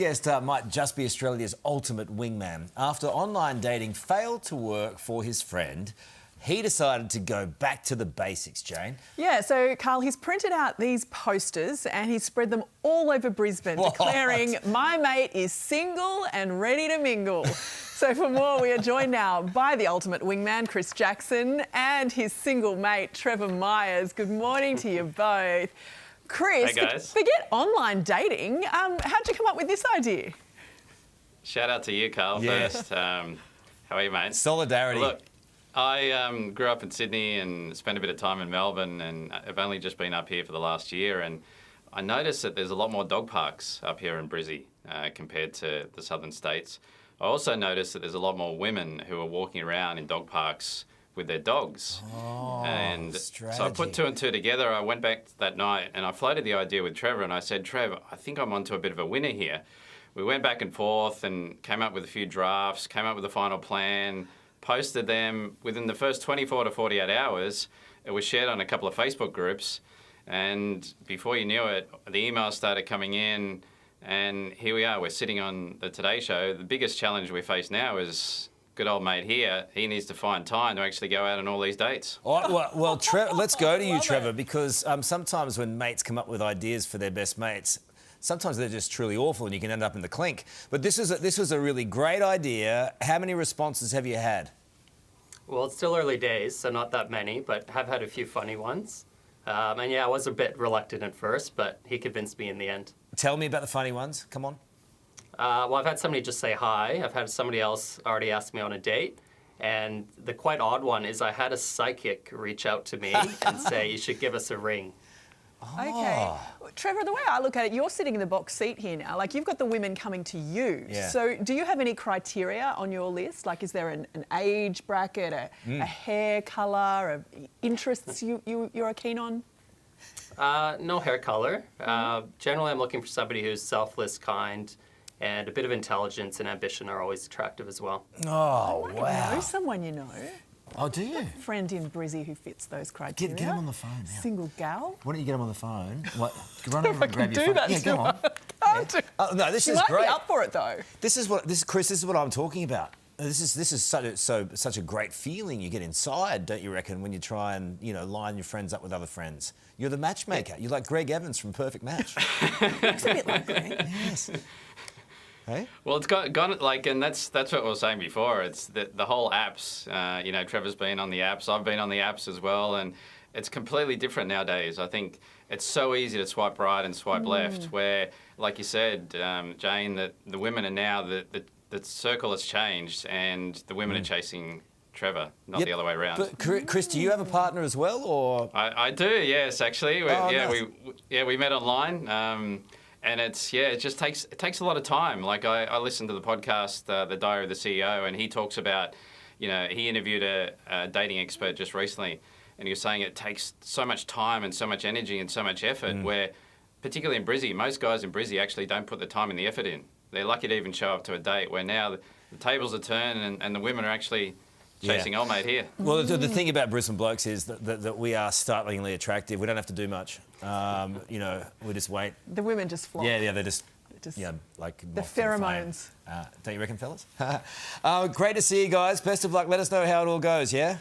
guest might just be Australia's ultimate wingman. After online dating failed to work for his friend, he decided to go back to the basics, Jane. Yeah, so, Carl, he's printed out these posters and he's spread them all over Brisbane, declaring, "My mate is single and ready to mingle." So for more, we are joined now by the ultimate wingman, Chris Jackson, and his single mate, Trevor Myers. Good morning to you both. Chris, hey guys. Forget online dating. How'd you come up with this idea? Shout out to you, Carl, first. How are you, mate? Solidarity. Look, I grew up in Sydney and spent a bit of time in Melbourne, and I've only just been up here for the last year, and I noticed that there's a lot more dog parks up here in Brizzy compared to the southern states. I also noticed that there's a lot more women who are walking around in dog parks with their dogs. And strategy. so I put two and two together. I went back that night and I floated the idea with Trevor, and I said, "Trevor, I think I'm onto a bit of a winner here." We went back and forth and came up with a few drafts, came up with a final plan, posted them. Within the first 24 to 48 hours, it was shared on a couple of Facebook groups, and before you knew it, the emails started coming in, and here we are. We're sitting on the Today Show. The biggest challenge we face now is good old mate here. He needs to find time to actually go out on all these dates. All right, well, let's go to you, Trevor, because sometimes when mates come up with ideas for their best mates, sometimes they're just truly awful and you can end up in the clink. But this was a really great idea. How many responses have you had? Well, it's still early days, so not that many, but have had a few funny ones. And yeah, I was a bit reluctant at first, but he convinced me in the end. Tell me about the funny ones. Come on. Well, I've had somebody just say hi. I've had somebody else already ask me on a date. And the quite odd one is I had a psychic reach out to me and say, "You should give us a ring." Okay. Trevor, the way I look at it, you're sitting in the box seat here now. Like, you've got the women coming to you. Yeah. So do you have any criteria on your list? Like, is there an age bracket, a hair colour, interests you're keen on? No hair color. Generally, I'm looking for somebody who's selfless, kind, and a bit of intelligence and ambition are always attractive as well. Oh, wow. I know someone you know. Oh, do you? Friend in Brizzy who fits those criteria. Get him on the phone now. Single gal. Why don't you get him on the phone? What? Run over and grab your do phone. that Yeah, to go on. her. Oh, no, this She is might great. be up for it though. Chris, this is what I'm talking about. This is such a great feeling you get inside, don't you reckon, when you try and line your friends up with other friends? You're the matchmaker. You're like Greg Evans from Perfect Match. Looks a bit like Greg. Yes. Hey? Well, it's gone like, and that's what we were saying before. It's the whole apps. Trevor's been on the apps. I've been on the apps as well, and it's completely different nowadays. I think it's so easy to swipe right and swipe left. Where, like you said, Jane, that the women are now the circle has changed, and the women are chasing Trevor, not the other way around. But Chris, do you have a partner as well, or? I do, yes, actually. Nice. We met online. And it just takes a lot of time. Like I listened to the podcast, The Diary of the CEO, and he talks about, he interviewed a dating expert just recently, and he was saying it takes so much time and so much energy and so much effort. Where, particularly in Brizzy, most guys in Brizzy actually don't put the time and the effort in. They're lucky to even show up to a date. Where now the tables are turned and the women are actually chasing old mate here. Well, the thing about Brisbane blokes is that we are startlingly attractive. We don't have to do much. We just wait. The women just flock. Yeah, they're just like the pheromones. Don't you reckon, fellas? Great to see you guys. Best of luck. Let us know how it all goes, yeah?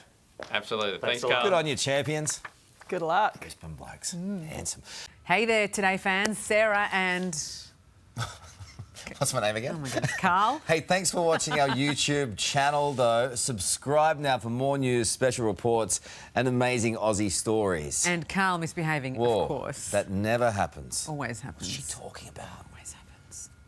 Absolutely. Thanks, a lot. Carl. Good on you, champions. Good luck. Brisbane blokes. Handsome. Hey there, Today fans. Sarah and... What's my name again? Oh my goodness, Carl. Hey, thanks for watching our YouTube channel, though. Subscribe now for more news, special reports, and amazing Aussie stories. And Carl misbehaving, Whoa, of course. that never happens. Always happens. What's she talking about?